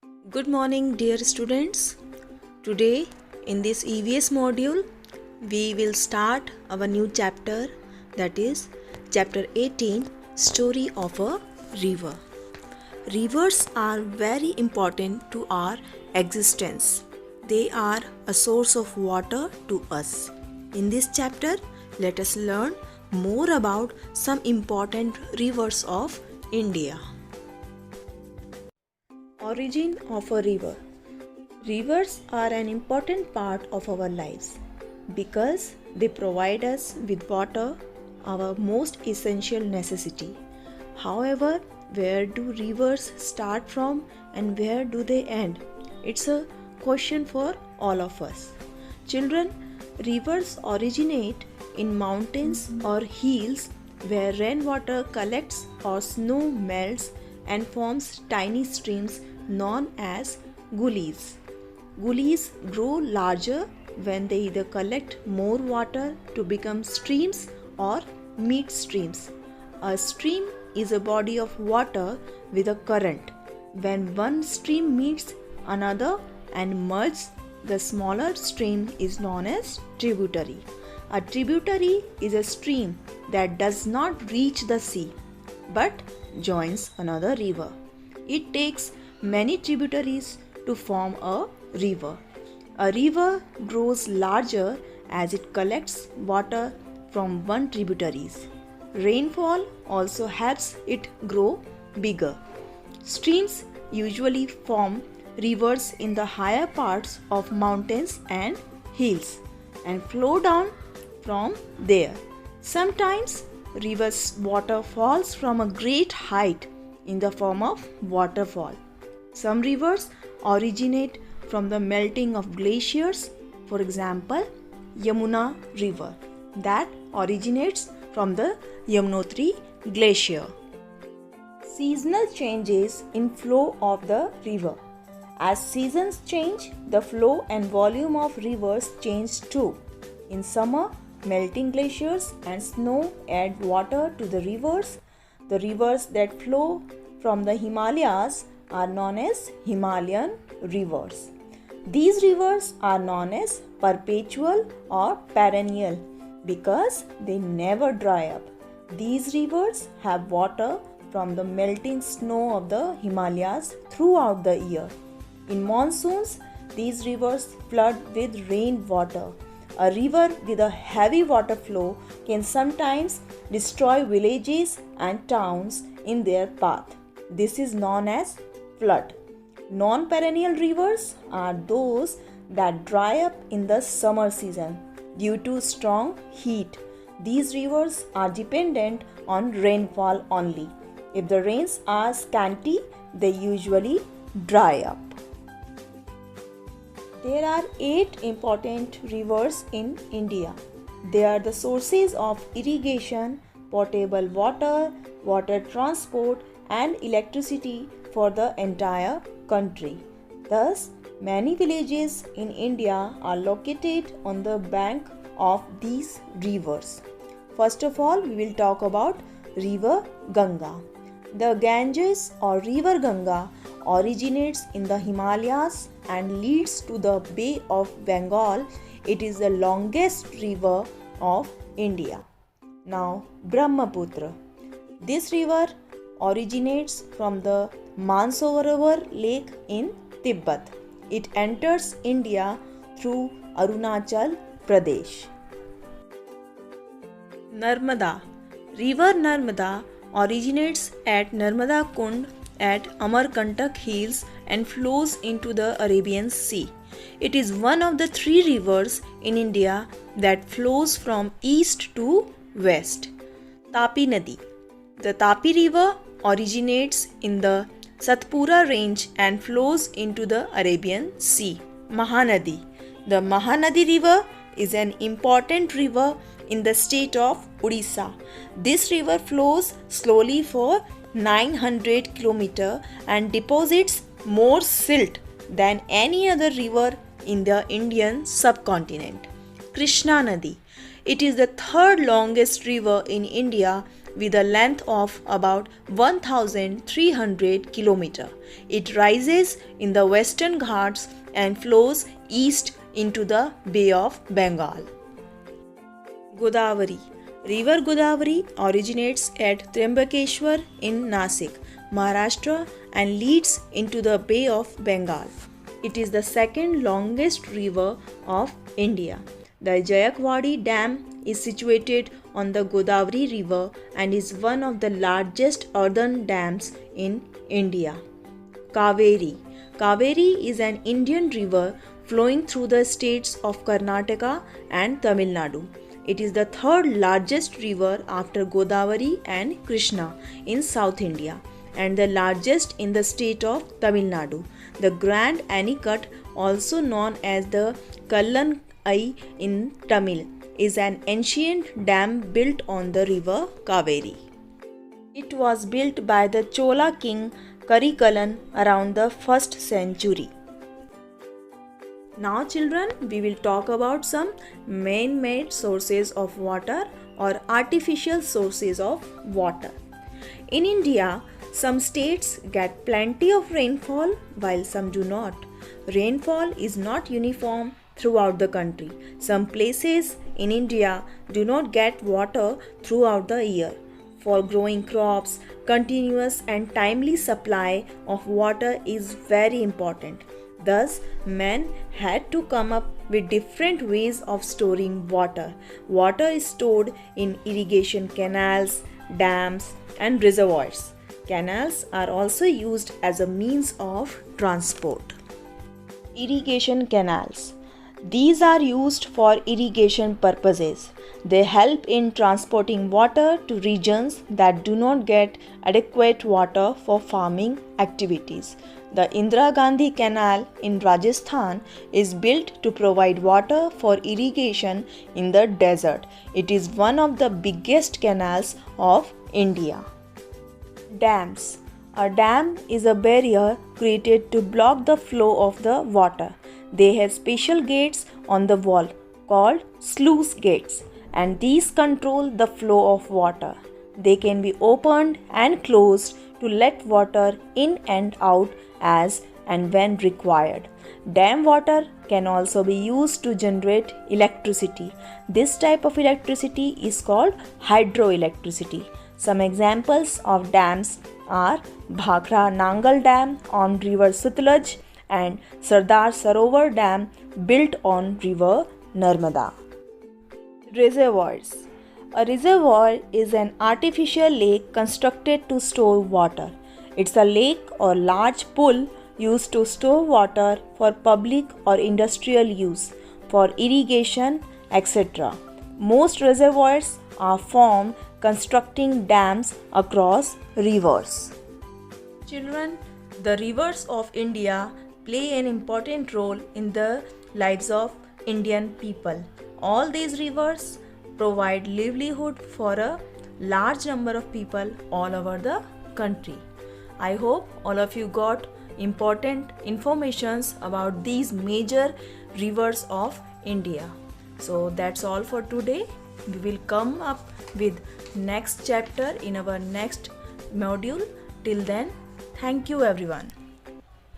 Good morning, dear students. Today, in this EVS module, we will start our new chapter, that is, chapter 18, Story of a River. Rivers are very important to our existence. They are a source of water to us. In this chapter, let us learn more about some important rivers of India. Origin of a river. Rivers are an important part of our lives because they provide us with water, our most essential necessity. However, where do rivers start from and where do they end? It's a question for all of us. Children, rivers originate in mountains or hills where rainwater collects or snow melts and forms tiny streams known as gullies. Gullies grow larger when they either collect more water to become streams or meet streams. A stream is a body of water with a current. When one stream meets another and merges, the smaller stream is known as tributary. A tributary is a stream that does not reach the sea but joins another river. It takes many tributaries to form a river. A river grows larger as it collects water from one tributaries. Rainfall also helps it grow bigger. Streams usually form rivers in the higher parts of mountains and hills and flow down from there. Sometimes rivers' water falls from a great height in the form of waterfall. Some rivers originate from the melting of glaciers, for example, Yamuna River that originates from the Yamunotri Glacier. Seasonal changes in flow of the river. As seasons change, the flow and volume of rivers change too. In summer, melting glaciers and snow add water to the rivers. The rivers that flow from the Himalayas are known as Himalayan rivers. These rivers are known as perpetual or perennial because they never dry up. These rivers have water from the melting snow of the Himalayas throughout the year. In monsoons, these rivers flood with rainwater. A river with a heavy water flow can sometimes destroy villages and towns in their path. This is known as flood. Non-perennial rivers are those that dry up in the summer season due to strong heat. These rivers are dependent on rainfall only. If the rains are scanty, they usually dry up. There are 8 important rivers in India. They are the sources of irrigation, potable water, water transport, and electricity for the entire country. Thus, many villages in India are located on the bank of these rivers. First of all, we will talk about River Ganga. The Ganges or River Ganga originates in the Himalayas and leads to the Bay of Bengal. It is the longest river of India. Now, Brahmaputra. This river originates from the Mansarovar Lake in Tibet. It enters India through Arunachal Pradesh. Narmada. River Narmada originates at Narmada Kund at Amarkantak Hills and flows into the Arabian Sea. It is one of the 3 rivers in India that flows from east to west. Tapi Nadi. The Tapi River originates in the Satpura range and flows into the Arabian Sea. Mahanadi. The Mahanadi River is an important river in the state of Odisha. This river flows slowly for 900 km and deposits more silt than any other river in the Indian subcontinent. Krishna Nadi. It is the 3rd longest river in India with a length of about 1,300 km. It rises in the Western Ghats and flows east into the Bay of Bengal. Godavari. River Godavari originates at Trimbakeshwar in Nasik, Maharashtra and leads into the Bay of Bengal. It is the second longest river of India. The Jayakwadi Dam is situated on the Godavari River and is one of the largest earthen dams in India. Kaveri. Kaveri is an Indian river flowing through the states of Karnataka and Tamil Nadu. It is the third largest river after Godavari and Krishna in South India and the largest in the state of Tamil Nadu. The Grand Anicut, also known as the Kallanai in Tamil, is an ancient dam built on the river Kaveri. It was built by the Chola king Karikalan around the 1st century. Now children, we will talk about some man-made sources of water or artificial sources of water. In India, some states get plenty of rainfall while some do not. Rainfall is not uniform throughout the country. Some places in India do not get water throughout the year. For growing crops, continuous and timely supply of water is very important. Thus, men had to come up with different ways of storing water. Water is stored in irrigation canals, dams, and reservoirs. Canals are also used as a means of transport. Irrigation canals. These are used for irrigation purposes. They help in transporting water to regions that do not get adequate water for farming activities. The Indira Gandhi Canal in Rajasthan is built to provide water for irrigation in the desert. It is one of the biggest canals of India. Dams. A dam is a barrier created to block the flow of the water. They have special gates on the wall called sluice gates, and these control the flow of water. They can be opened and closed to let water in and out as and when required. Dam water can also be used to generate electricity. This type of electricity is called hydroelectricity. Some examples of dams are Bhakra Nangal Dam on river Sutlej and Sardar Sarovar Dam built on river Narmada. Reservoirs. A reservoir is an artificial lake constructed to store water. It's a lake or large pool used to store water for public or industrial use, for irrigation, etc. Most reservoirs are formed constructing dams across rivers. Children, the rivers of India play an important role in the lives of Indian people. All these rivers provide livelihood for a large number of people all over the country. I hope all of you got important informations about these major rivers of India. So that's all for today. We will come up with next chapter in our next module. Till then, thank you everyone.